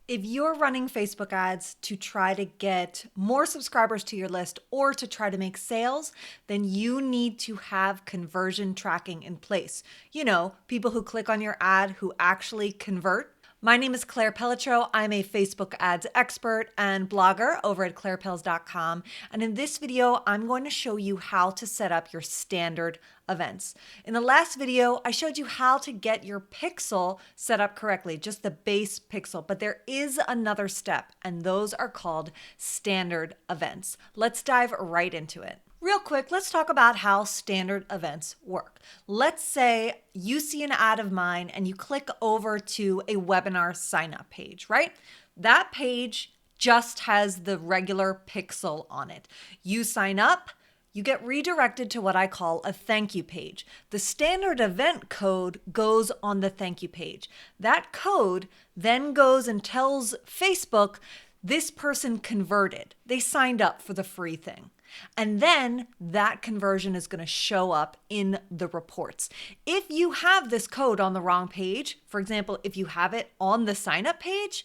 If you're running Facebook ads to try to get more subscribers to your list or to try to make sales, then you need to have conversion tracking in place. You know, people who click on your ad who actually convert. My name is Claire Pelletreau. I'm a Facebook ads expert and blogger over at clairepels.com. And in this video, I'm going to show you how to set up your standard events. In the last video, I showed you how to get your pixel set up correctly, just the base pixel, but there is another step, and those are called standard events. Let's dive right into it. Real quick, let's talk about how standard events work. Let's say you see an ad of mine and you click over to a webinar sign up page, right? That page just has the regular pixel on it. You sign up, you get redirected to what I call a thank you page. The standard event code goes on the thank you page. That code then goes and tells Facebook this person converted. They signed up for the free thing. And then that conversion is going to show up in the reports. If you have this code on the wrong page, for example, if you have it on the sign up page,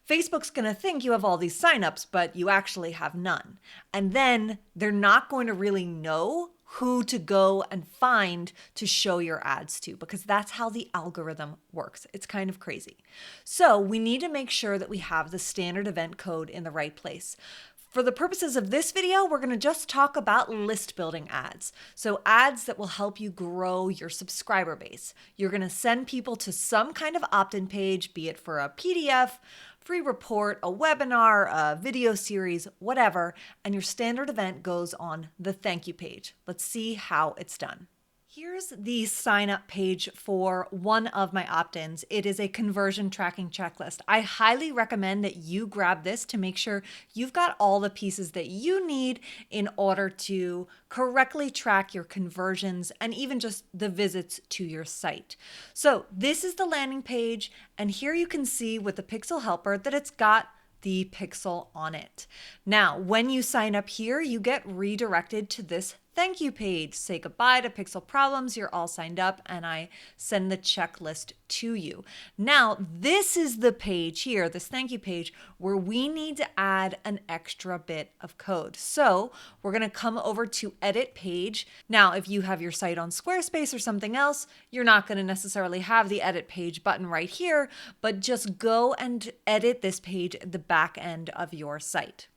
Facebook's going to think you have all these signups, but you actually have none. And then they're not going to really know who to go and find to show your ads to, because that's how the algorithm works. It's kind of crazy. So we need to make sure that we have the standard event code in the right place. For the purposes of this video, we're going to just talk about list building ads. So ads that will help you grow your subscriber base. You're going to send people to some kind of opt-in page, be it for a PDF, free report, a webinar, a video series, whatever, and your standard event goes on the thank you page. Let's see how it's done. Here's the sign up page for one of my opt-ins. It is a conversion tracking checklist. I highly recommend that you grab this to make sure you've got all the pieces that you need in order to correctly track your conversions and even just the visits to your site. So this is the landing page, and here you can see with the Pixel Helper that it's got the pixel on it. Now, when you sign up here, you get redirected to this thank you page. Say goodbye to Pixel Problems. You're all signed up, and I send the checklist to you. Now, this is the page here, this thank you page, where we need to add an extra bit of code. So we're going to come over to Edit Page. Now, if you have your site on Squarespace or something else, you're not going to necessarily have the Edit Page button right here, but just go and edit this page at the back end of your site.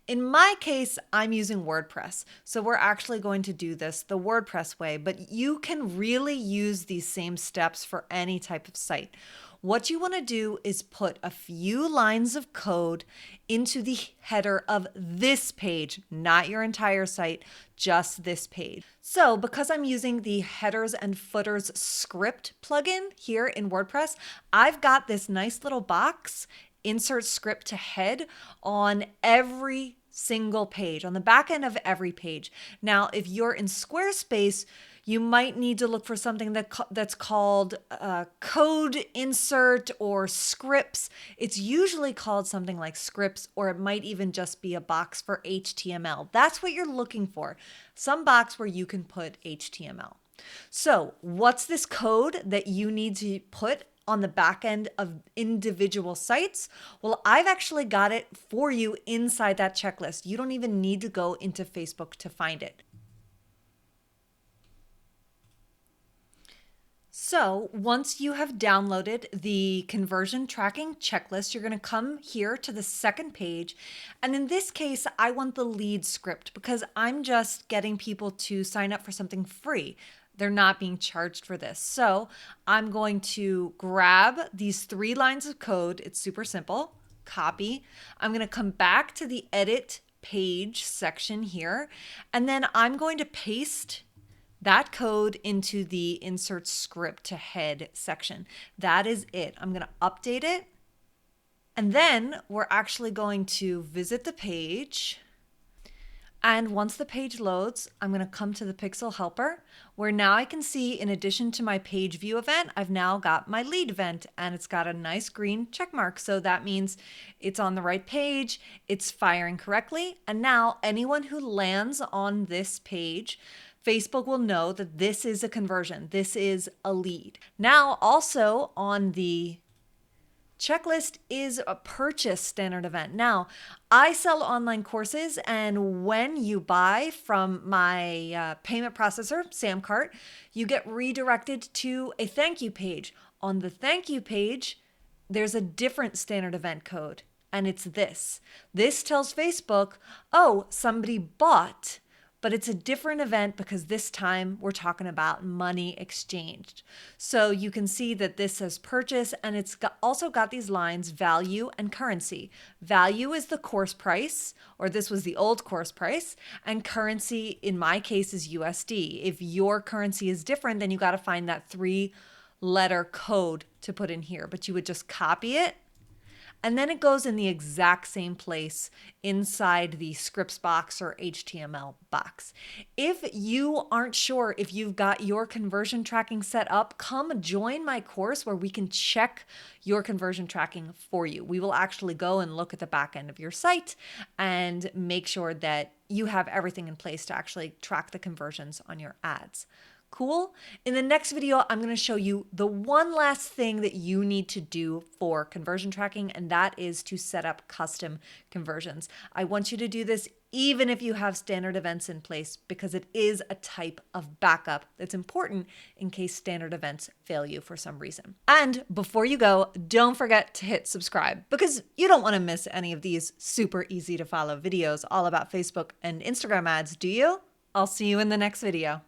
In my case, I'm using WordPress, so we're actually going to do this the WordPress way, but you can really use these same steps for any type of site. What you want to do is put a few lines of code into the header of this page, not your entire site, just this page. So because I'm using the headers and footers script plugin here in WordPress, I've got this nice little box, insert script to head, on every single page, on the back end of every page. Now, if you're in Squarespace, you might need to look for something that's called code insert or scripts. It's usually called something like scripts, or it might even just be a box for HTML. That's what you're looking for, some box where you can put HTML. So what's this code that you need to put on the back end of individual sites? Well, I've actually got it for you inside that checklist. You don't even need to go into Facebook to find it. So once you have downloaded the conversion tracking checklist, you're going to come here to the second page. And in this case, I want the lead script because I'm just getting people to sign up for something free. They're not being charged for this. So I'm going to grab these 3 lines of code. It's super simple. Copy. I'm going to come back to the edit page section here, and then I'm going to paste that code into the insert script to head section. That is it. I'm going to update it. And then we're actually going to visit the page. And once the page loads, I'm going to come to the Pixel Helper, where now I can see, in addition to my page view event, I've now got my lead event, and it's got a nice green check mark. So that means it's on the right page, it's firing correctly. And now anyone who lands on this page, Facebook will know that this is a conversion. This is a lead. Now, also on the Checklist is a purchase standard event. Now, I sell online courses, and when you buy from my payment processor, Samcart, you get redirected to a thank you page. On the thank you page, there's a different standard event code, and it's this. This tells Facebook, oh, somebody bought, but it's a different event because this time we're talking about money exchanged. So you can see that this says purchase, and it's also got these lines, value and currency. Value is the course price, or this was the old course price, and currency in my case is USD. If your currency is different, then you got to find that 3-letter code to put in here, but you would just copy it. And then it goes in the exact same place inside the scripts box or HTML box. If you aren't sure if you've got your conversion tracking set up, come join my course where we can check your conversion tracking for you. We will actually go and look at the back end of your site and make sure that you have everything in place to actually track the conversions on your ads. Cool? In the next video, I'm going to show you the one last thing that you need to do for conversion tracking, and that is to set up custom conversions. I want you to do this even if you have standard events in place, because it is a type of backup that's important in case standard events fail you for some reason. And before you go, don't forget to hit subscribe, because you don't want to miss any of these super easy to follow videos all about Facebook and Instagram ads, do you? I'll see you in the next video.